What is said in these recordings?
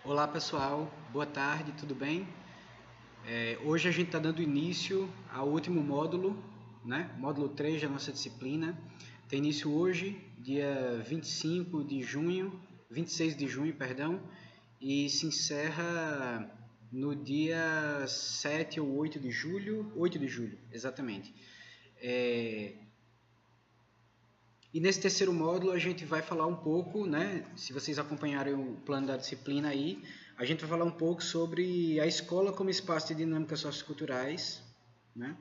Olá pessoal, boa tarde, tudo bem? Hoje a gente está dando início ao último módulo, né? Módulo 3 da nossa disciplina. Tem início hoje, dia 25 de junho, 26 de junho, perdão, e se encerra no dia 7 ou 8 de julho, exatamente. E nesse terceiro módulo a gente vai falar um pouco, né? Se vocês acompanharem o plano da disciplina aí, a gente vai falar um pouco sobre a escola como espaço de dinâmicas socioculturais, né?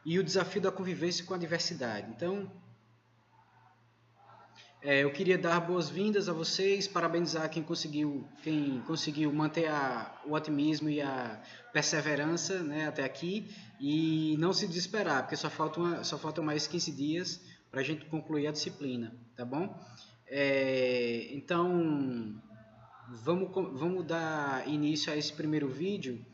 E o desafio da convivência com a diversidade. Então, eu queria dar boas-vindas a vocês, parabenizar quem conseguiu manter o otimismo e a perseverança, né, até aqui, e não se desesperar, porque só faltam mais 15 dias para a gente concluir a disciplina, tá bom? Então, vamos dar início a esse primeiro vídeo,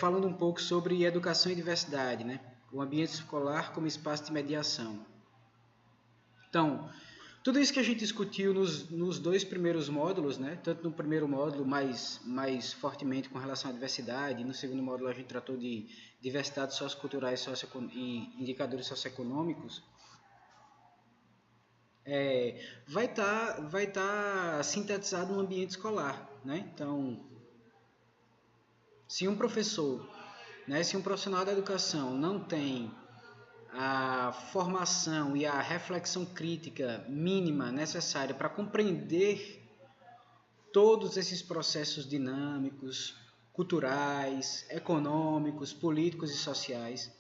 falando um pouco sobre educação e diversidade, né? O ambiente escolar como espaço de mediação. Então, tudo isso que a gente discutiu nos dois primeiros módulos, né? Tanto no primeiro módulo mais fortemente com relação à diversidade, e no segundo módulo a gente tratou de diversidade socioculturais e indicadores socioeconômicos, vai tá sintetizado no ambiente escolar, né? Então, se um professor, né, se um profissional da educação não tem a formação e a reflexão crítica mínima necessária para compreender todos esses processos dinâmicos, culturais, econômicos, políticos e sociais,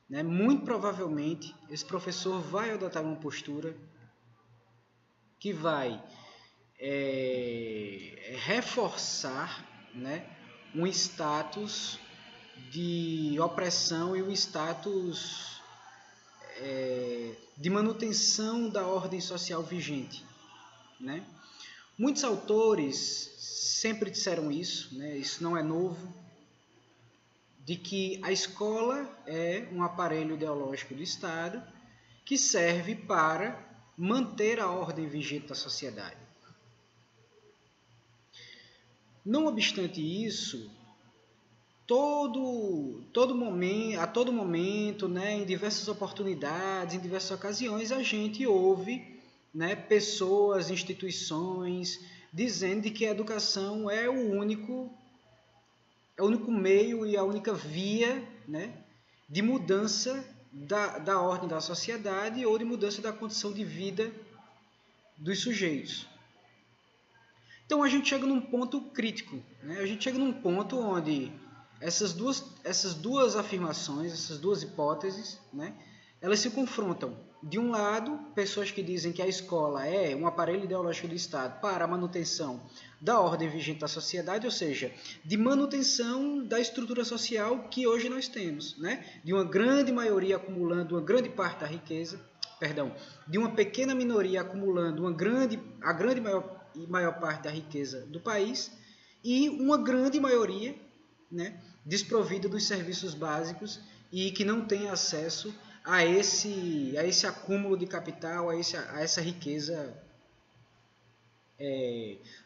né, muito provavelmente esse professor vai adotar uma postura que vai reforçar, né, um status de opressão e um status de manutenção da ordem social vigente, né? Muitos autores sempre disseram isso, né? Isso não é novo, de que a escola é um aparelho ideológico do Estado que serve para manter a ordem vigente da sociedade. Não obstante isso, a todo momento, né, em diversas oportunidades, em diversas ocasiões, a gente ouve, né, pessoas, instituições dizendo de que a educação é o único meio e a única via, né, de mudança da ordem da sociedade ou de mudança da condição de vida dos sujeitos. Então a gente chega num ponto crítico, né? A gente chega num ponto onde essas duas afirmações, essas duas hipóteses, né, elas se confrontam. De um lado, pessoas que dizem que a escola é um aparelho ideológico do Estado para a manutenção da ordem vigente da sociedade, ou seja, de manutenção da estrutura social que hoje nós temos, né? De uma grande maioria acumulando uma grande parte da riqueza, perdão, de uma pequena minoria acumulando a grande maior parte da riqueza do país e uma grande maioria, né, desprovida dos serviços básicos e que não tem acesso a esse acúmulo de capital, a essa riqueza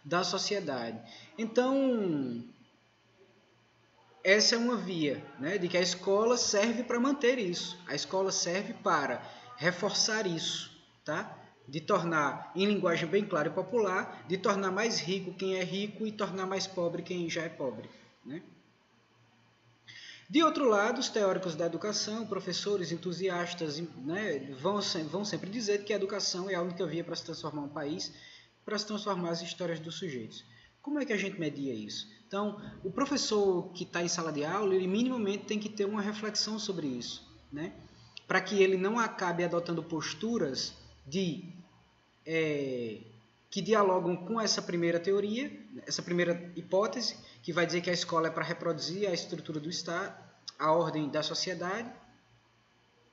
da sociedade. Então, essa é uma via, né, de que a escola serve para manter isso. A escola serve para reforçar isso, tá? De tornar, em linguagem bem clara e popular, de tornar mais rico quem é rico e tornar mais pobre quem já é pobre, né? De outro lado, os teóricos da educação, professores, entusiastas, né, vão sempre dizer que a educação é a única via para se transformar um país, para se transformar as histórias dos sujeitos. Como é que a gente media isso? Então, o professor que está em sala de aula, ele minimamente tem que ter uma reflexão sobre isso, né? Para que ele não acabe adotando posturas que dialogam com essa primeira teoria, essa primeira hipótese, que vai dizer que a escola é para reproduzir a estrutura do Estado, a ordem da sociedade,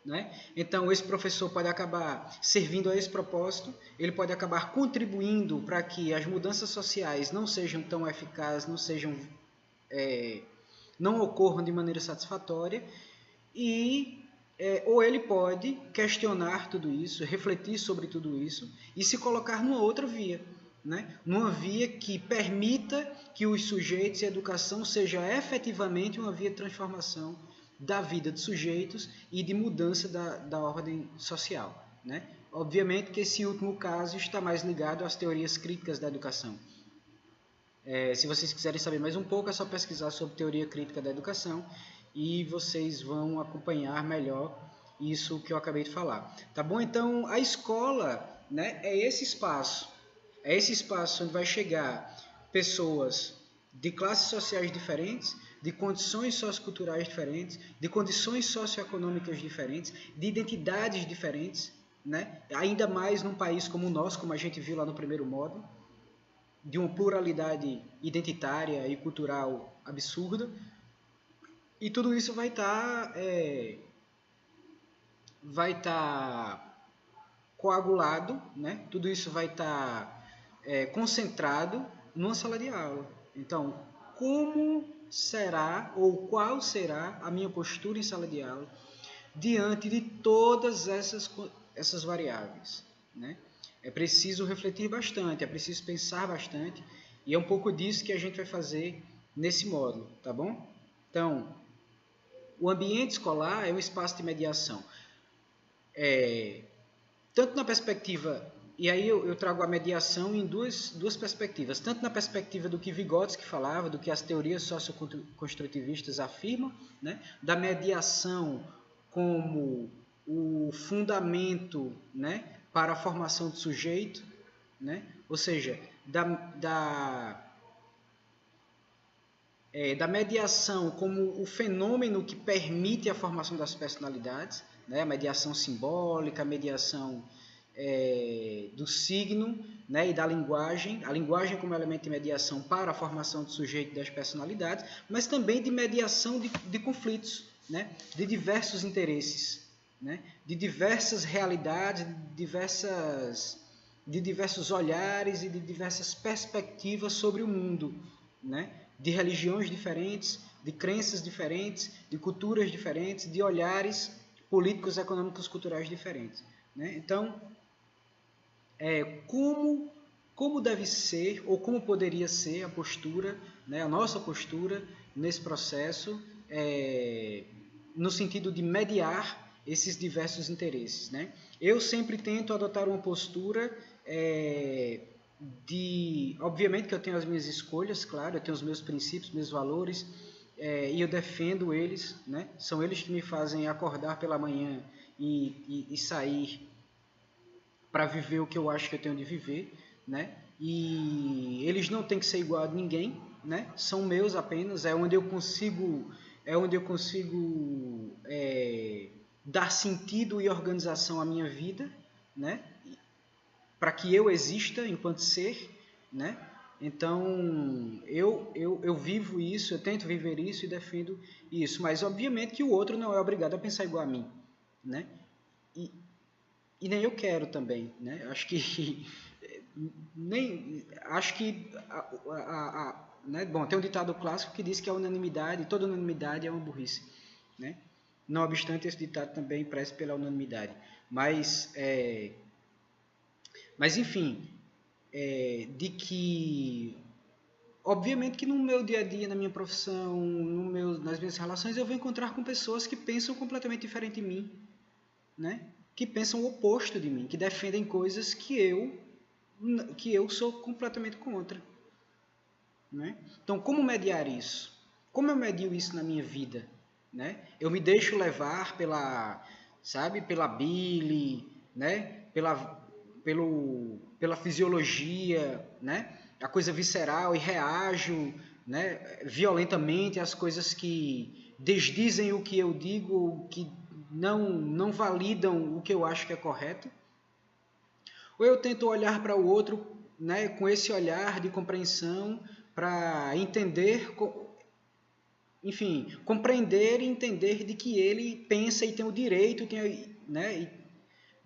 né? Então, esse professor pode acabar servindo a esse propósito, ele pode acabar contribuindo para que as mudanças sociais não sejam tão eficazes, não ocorram de maneira satisfatória, ou ele pode questionar tudo isso, refletir sobre tudo isso e se colocar numa outra via, né, numa via que permita que os sujeitos e a educação seja efetivamente uma via de transformação da vida dos sujeitos e de mudança da ordem social, né? Obviamente que esse último caso está mais ligado às teorias críticas da educação. Se vocês quiserem saber mais um pouco, é só pesquisar sobre teoria crítica da educação e vocês vão acompanhar melhor isso que eu acabei de falar. Tá bom? Então, a escola, né, é esse espaço onde vai chegar pessoas de classes sociais diferentes, de condições socioculturais diferentes, de condições socioeconômicas diferentes, de identidades diferentes, né? Ainda mais num país como o nosso, como a gente viu lá no primeiro módulo, de uma pluralidade identitária e cultural absurda. E tudo isso vai estar coagulado, né? Tudo isso vai estar concentrado numa sala de aula. Então, como será ou qual será a minha postura em sala de aula diante de todas essas variáveis, né? É preciso refletir bastante, é preciso pensar bastante, e é um pouco disso que a gente vai fazer nesse módulo, tá bom? Então, o ambiente escolar é um espaço de mediação. Tanto na perspectiva, e aí eu trago a mediação em duas perspectivas, tanto na perspectiva do que Vygotsky falava, do que as teorias socioconstrutivistas afirmam, né, da mediação como o fundamento, né, para a formação do sujeito, né, ou seja, da mediação como o fenômeno que permite a formação das personalidades, né? A mediação simbólica, a mediação do signo, né? E da linguagem, a linguagem como elemento de mediação para a formação do sujeito e das personalidades, mas também de mediação de conflitos, né? De diversos interesses, né? De diversas realidades, de diversos olhares e de diversas perspectivas sobre o mundo, né? De religiões diferentes, de crenças diferentes, de culturas diferentes, de olhares políticos, econômicos, culturais diferentes, né? Então, como deve ser ou como poderia ser a postura, né, a nossa postura nesse processo, no sentido de mediar esses diversos interesses, né? Eu sempre tento adotar uma postura obviamente que eu tenho as minhas escolhas, claro, eu tenho os meus princípios, meus valores, e eu defendo eles, né? São eles que me fazem acordar pela manhã e sair para viver o que eu acho que eu tenho de viver, né? E eles não têm que ser igual a ninguém, né? São meus apenas, é onde eu consigo dar sentido e organização à minha vida, né? Para que eu exista enquanto ser, né? Então, eu vivo isso, eu tento viver isso e defendo isso, mas obviamente que o outro não é obrigado a pensar igual a mim, né? E nem eu quero também, né? Acho que né? Bom, tem um ditado clássico que diz que a unanimidade, toda unanimidade é uma burrice, né? Não obstante, esse ditado também preza pela unanimidade, mas enfim, de que obviamente que no meu dia a dia, na minha profissão, nas minhas relações, eu vou encontrar com pessoas que pensam completamente diferente de mim, né? Que pensam o oposto de mim, que defendem coisas que eu sou completamente contra, né? Então, como mediar isso? Como eu medio isso na minha vida, né? Eu me deixo levar pela bile, né? Pela fisiologia, né? A coisa visceral, e reajo, né, violentamente às coisas que desdizem o que eu digo, que não validam o que eu acho que é correto. Ou eu tento olhar para o outro, né, com esse olhar de compreensão para entender, enfim, compreender e entender de que ele pensa e tem o direito, né,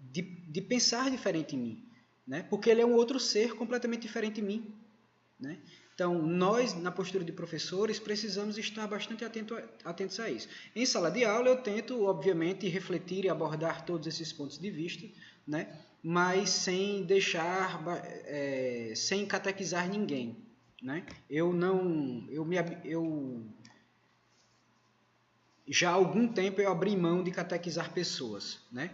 de pensar diferente de mim, né, porque ele é um outro ser completamente diferente de mim, né? Então, nós, na postura de professores, precisamos estar bastante atentos a isso. Em sala de aula, eu tento, obviamente, refletir e abordar todos esses pontos de vista, né? mas sem deixar, sem catequizar ninguém, né? Já há algum tempo eu abri mão de catequizar pessoas, né?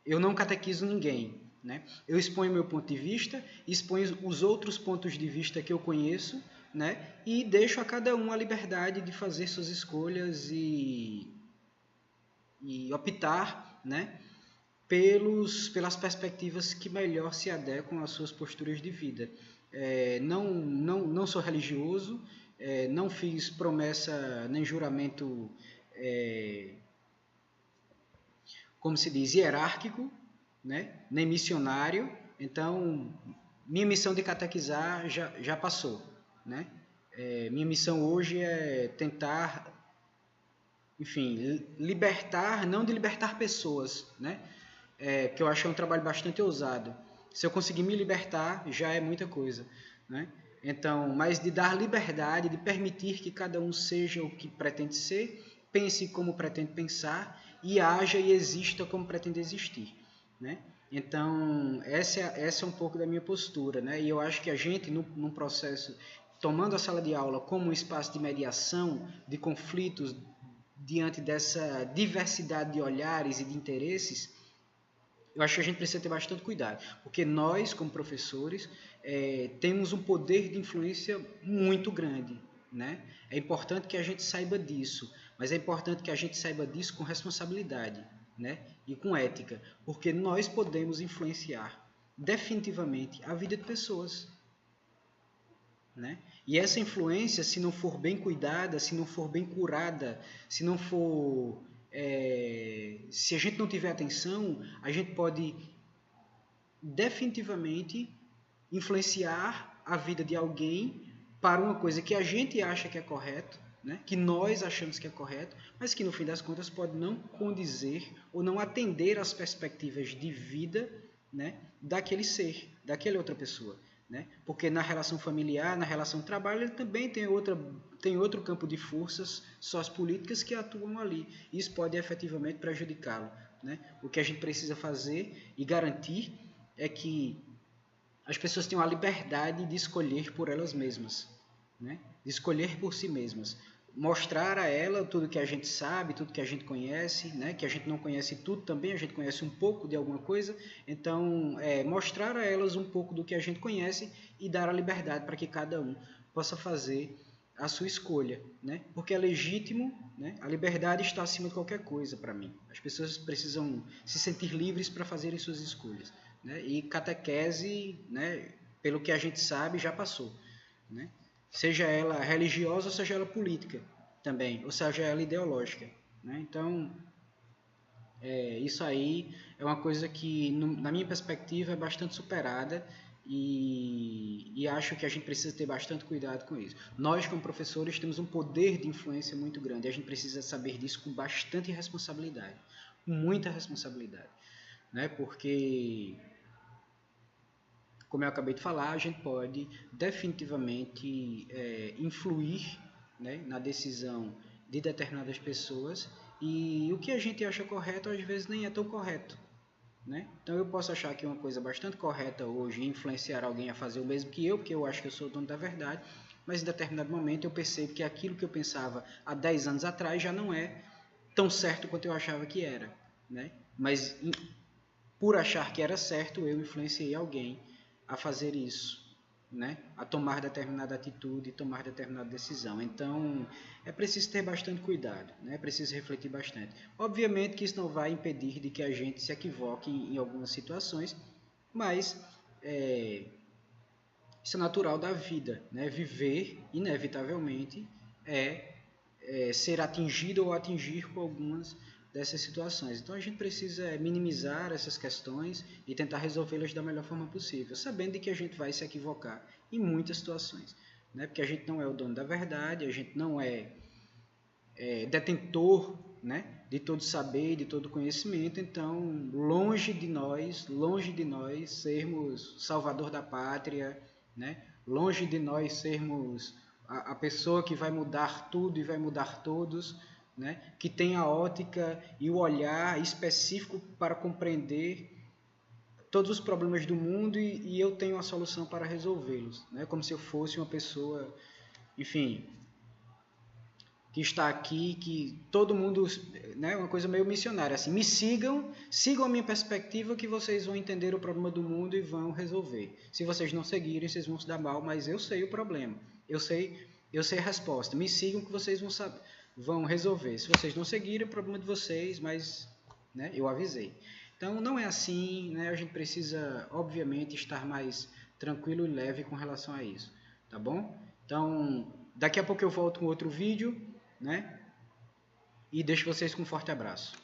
Eu não catequizo ninguém, né? Eu exponho meu ponto de vista, exponho os outros pontos de vista que eu conheço, né? E deixo a cada um a liberdade de fazer suas escolhas e optar, né? Pelas perspectivas que melhor se adequam às suas posturas de vida. Não sou religioso, não fiz promessa nem juramento, como se diz, hierárquico, né? Nem missionário. Então, minha missão de catequizar já passou, né? Minha missão hoje é tentar, enfim, libertar, não de libertar pessoas, né? Que eu acho que é um trabalho bastante ousado. Se eu conseguir me libertar, já é muita coisa, né? Então, mas de dar liberdade, de permitir que cada um seja o que pretende ser, pense como pretende pensar e haja e exista como pretende existir, né? Então, essa é um pouco da minha postura, né? E eu acho que a gente, num processo, tomando a sala de aula como um espaço de mediação, de conflitos, diante dessa diversidade de olhares e de interesses, eu acho que a gente precisa ter bastante cuidado, porque nós, como professores, temos um poder de influência muito grande, né? É importante que a gente saiba disso, mas é importante que a gente saiba disso com responsabilidade, né? E com ética, porque nós podemos influenciar definitivamente a vida de pessoas, né? E essa influência, se não for bem cuidada, se não for bem curada, se não for se a gente não tiver atenção, a gente pode definitivamente influenciar a vida de alguém para uma coisa que a gente acha que é correto, né? Que nós achamos que é correto, mas que no fim das contas pode não condizer ou não atender às perspectivas de vida, né? Daquele ser, daquela outra pessoa. Né? Porque na relação familiar, na relação de trabalho, ele também tem outro campo de forças sociopolíticas que atuam ali. Isso pode efetivamente prejudicá-lo. Né? O que a gente precisa fazer e garantir é que as pessoas tenham a liberdade de escolher por elas mesmas, né? De escolher por si mesmas. Mostrar a ela tudo que a gente sabe, tudo que a gente conhece, né? Que a gente não conhece tudo também, a gente conhece um pouco de alguma coisa. Então, mostrar a elas um pouco do que a gente conhece e dar a liberdade para que cada um possa fazer a sua escolha, né? Porque é legítimo, né? A liberdade está acima de qualquer coisa para mim. As pessoas precisam se sentir livres para fazerem suas escolhas, né? E catequese, né? Pelo que a gente sabe, já passou, né? Seja ela religiosa ou seja ela política também, ou seja ela ideológica, né? Então, isso aí é uma coisa que, na minha perspectiva, é bastante superada e acho que a gente precisa ter bastante cuidado com isso. Nós, como professores, temos um poder de influência muito grande e a gente precisa saber disso com bastante responsabilidade, muita responsabilidade, né? Porque, como eu acabei de falar, a gente pode definitivamente influir, né, na decisão de determinadas pessoas e o que a gente acha correto às vezes nem é tão correto, né? Então eu posso achar que uma coisa bastante correta hoje influenciar alguém a fazer o mesmo que eu, porque eu acho que eu sou o dono da verdade, mas em determinado momento eu percebo que aquilo que eu pensava há 10 anos atrás já não é tão certo quanto eu achava que era, né? Mas por achar que era certo, eu influenciei alguém a fazer isso, né? A tomar determinada atitude, tomar determinada decisão. Então, é preciso ter bastante cuidado, né? É preciso refletir bastante. Obviamente que isso não vai impedir de que a gente se equivoque em algumas situações, mas isso é natural da vida, né? Viver, inevitavelmente, ser atingido ou atingir por algumas dessas situações. Então a gente precisa minimizar essas questões e tentar resolvê-las da melhor forma possível, sabendo de que a gente vai se equivocar em muitas situações, né? Porque a gente não é o dono da verdade, a gente não é detentor, né, de todo saber, de todo conhecimento. Então, longe de nós sermos salvador da pátria, né? Longe de nós sermos a pessoa que vai mudar tudo e vai mudar todos, né, que tem a ótica e o olhar específico para compreender todos os problemas do mundo e eu tenho a solução para resolvê-los, né, como se eu fosse uma pessoa, enfim, que está aqui, que todo mundo, né, uma coisa meio missionária, assim, me sigam a minha perspectiva que vocês vão entender o problema do mundo e vão resolver. Se vocês não seguirem, vocês vão se dar mal, mas eu sei o problema, eu sei a resposta, me sigam que vocês vão resolver. Se vocês não seguirem, é o problema de vocês, mas, né, eu avisei. Então, não é assim, né, a gente precisa, obviamente, estar mais tranquilo e leve com relação a isso, tá bom? Então, daqui a pouco eu volto com outro vídeo, né? E deixo vocês com um forte abraço.